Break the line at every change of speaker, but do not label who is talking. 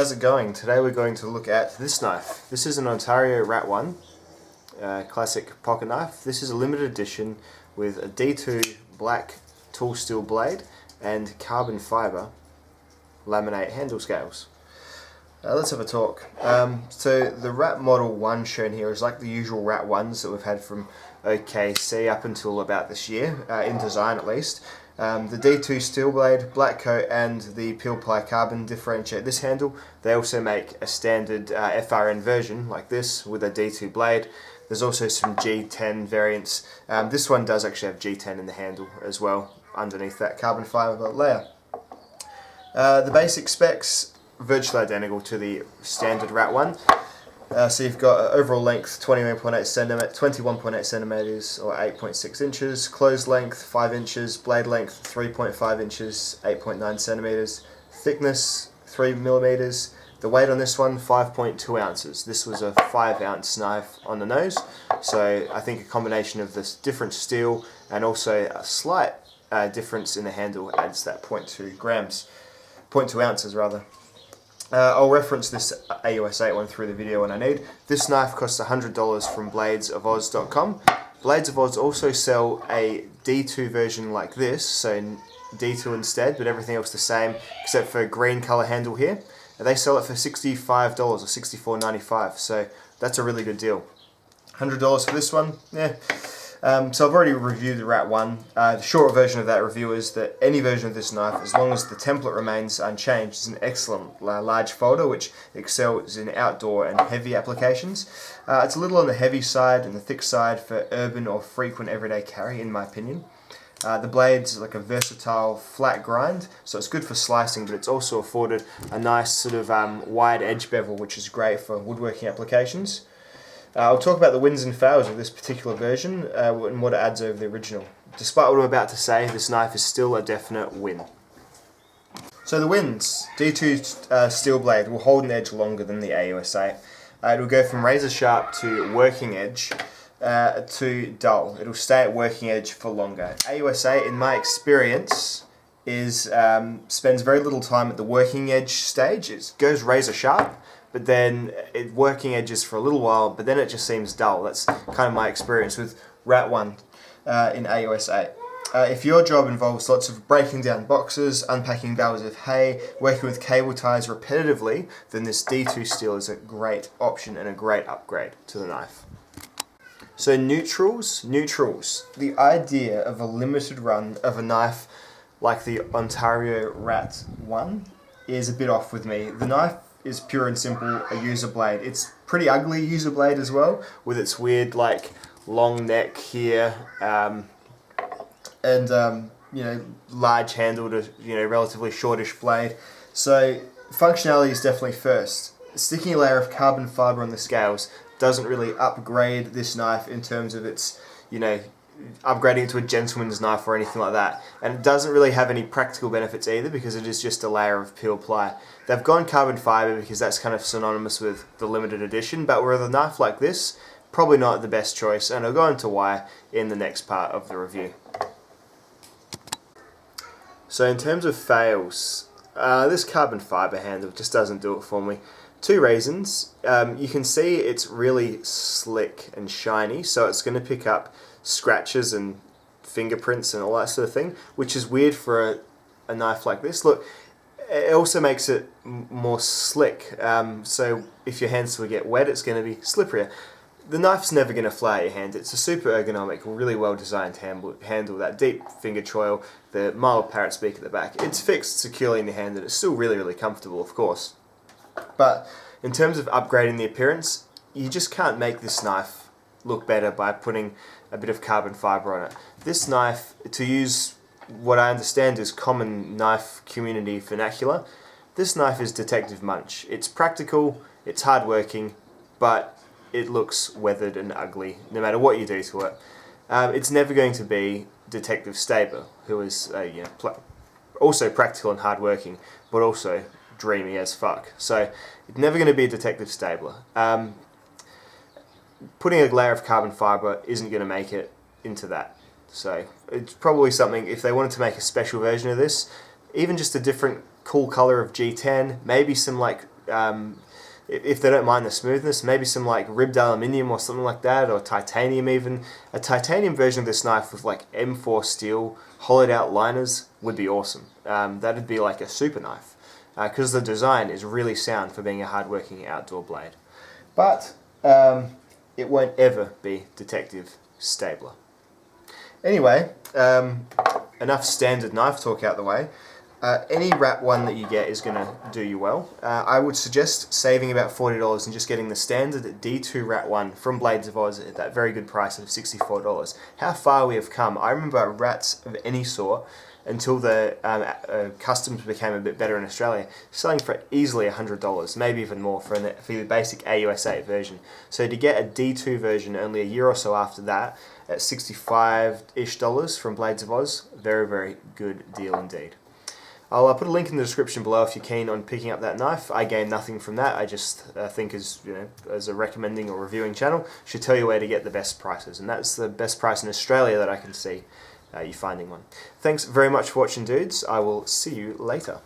how's it going? Today we're going to look at this knife. This is an Ontario Rat 1 classic pocket knife. This is a limited edition with a D2 black tool steel blade and carbon fibre laminate handle scales. Let's have a talk. So the Rat Model 1 shown here is like the usual Rat 1s that we've had from OKC up until about this year, in design at least. The D2 steel blade, black coat and the peel ply carbon differentiate this handle. They also make a standard FRN version like this with a D2 blade. There's also some G10 variants. This one does actually have G10 in the handle as well underneath that carbon fibre layer. The basic specs virtually identical to the standard Rat 1. So you've got overall length 21.8 centimeters or 8.6 inches, closed length 5 inches, blade length 3.5 inches, 8.9 centimeters, thickness 3 millimeters. The weight on this one 5.2 ounces. This was a 5-ounce knife on the nose, so I think a combination of this different steel and also a slight difference in the handle adds that 0.2 ounces rather. I'll reference this AUS8 one through the video when I need. This knife costs $100 from bladesofOz.com. Blades of Oz also sell a D2 version like this, so D2 instead, but everything else the same except for a green colour handle here. They sell it for $65 or $64.95, so that's a really good deal. $100 for this one, yeah. So I've already reviewed the Rat 1. The short version of that review is that any version of this knife, as long as the template remains unchanged, is an excellent large folder which excels in outdoor and heavy applications. It's a little on the heavy side and the thick side for urban or frequent everyday carry, in my opinion. The blade's like a versatile flat grind, so it's good for slicing, but it's also afforded a nice sort of wide edge bevel, which is great for woodworking applications. I'll talk about the wins and fails of this particular version and what it adds over the original. Despite what I'm about to say, this knife is still a definite win. So the wins: D2 steel blade will hold an edge longer than the AUS8. It will go from razor sharp to working edge to dull. It will stay at working edge for longer. AUS8, in my experience, spends very little time at the working edge stage. It goes razor sharp, but then working edges for a little while, but then it just seems dull. That's kind of my experience with Rat 1 in AUS8. If your job involves lots of breaking down boxes, unpacking bales of hay, working with cable ties repetitively, then this D2 steel is a great option and a great upgrade to the knife. So neutrals. The idea of a limited run of a knife like the Ontario Rat 1 is a bit off with me. The knife is pure and simple a user blade. It's pretty ugly user blade as well, with its weird like long neck here, and large handled, relatively shortish blade. So functionality is definitely first. Sticking a layer of carbon fibre on the scales doesn't really upgrade this knife in terms of its, upgrading it to a gentleman's knife or anything like that. And it doesn't really have any practical benefits either because it is just a layer of peel ply. They've gone carbon fibre because that's kind of synonymous with the limited edition, but with a knife like this, probably not the best choice, and I'll go into why in the next part of the review. So in terms of fails, this carbon fibre handle just doesn't do it for me. Two reasons. You can see it's really slick and shiny, so it's going to pick up scratches and fingerprints and all that sort of thing, which is weird for a knife like this. Look, it also makes it more slick, so if your hands will get wet, it's going to be slipperier. The knife's never going to fly out your hand. It's a super ergonomic, really well designed handle, that deep finger choil, the mild parrot beak at the back. It's fixed securely in the hand and it's still really, really comfortable, of course. But in terms of upgrading the appearance, you just can't make this knife look better by putting a bit of carbon fibre on it. This knife, to use what I understand is common knife community vernacular, this knife is Detective Munch. It's practical, it's hardworking, but it looks weathered and ugly no matter what you do to it. It's never going to be Detective Stabler, who is also practical and hardworking, but also dreamy as fuck. So it's never going to be Detective Stabler. Putting a layer of carbon fibre isn't going to make it into that. So it's probably something, if they wanted to make a special version of this, even just a different cool colour of G10, maybe some like if they don't mind the smoothness, maybe some like ribbed aluminium or something like that, or titanium even. A titanium version of this knife with like M4 steel, hollowed out liners would be awesome. That'd be like a super knife, because the design is really sound for being a hard-working outdoor blade. But it won't ever be Detective Stabler. Anyway, enough standard knife talk out the way. Any Rat 1 that you get is going to do you well. I would suggest saving about $40 and just getting the standard D2 Rat 1 from Blades of Oz at that very good price of $64. How far we have come. I remember rats of any sort, until the customs became a bit better in Australia, selling for easily $100, maybe even more for the basic AUS8 version. So to get a D2 version only a year or so after that, at $65-ish from Blades of Oz, very, very good deal indeed. I'll put a link in the description below if you're keen on picking up that knife. I gain nothing from that. I just think as a recommending or reviewing channel, should tell you where to get the best prices, and that's the best price in Australia that I can see you finding one. Thanks very much for watching, dudes. I will see you later.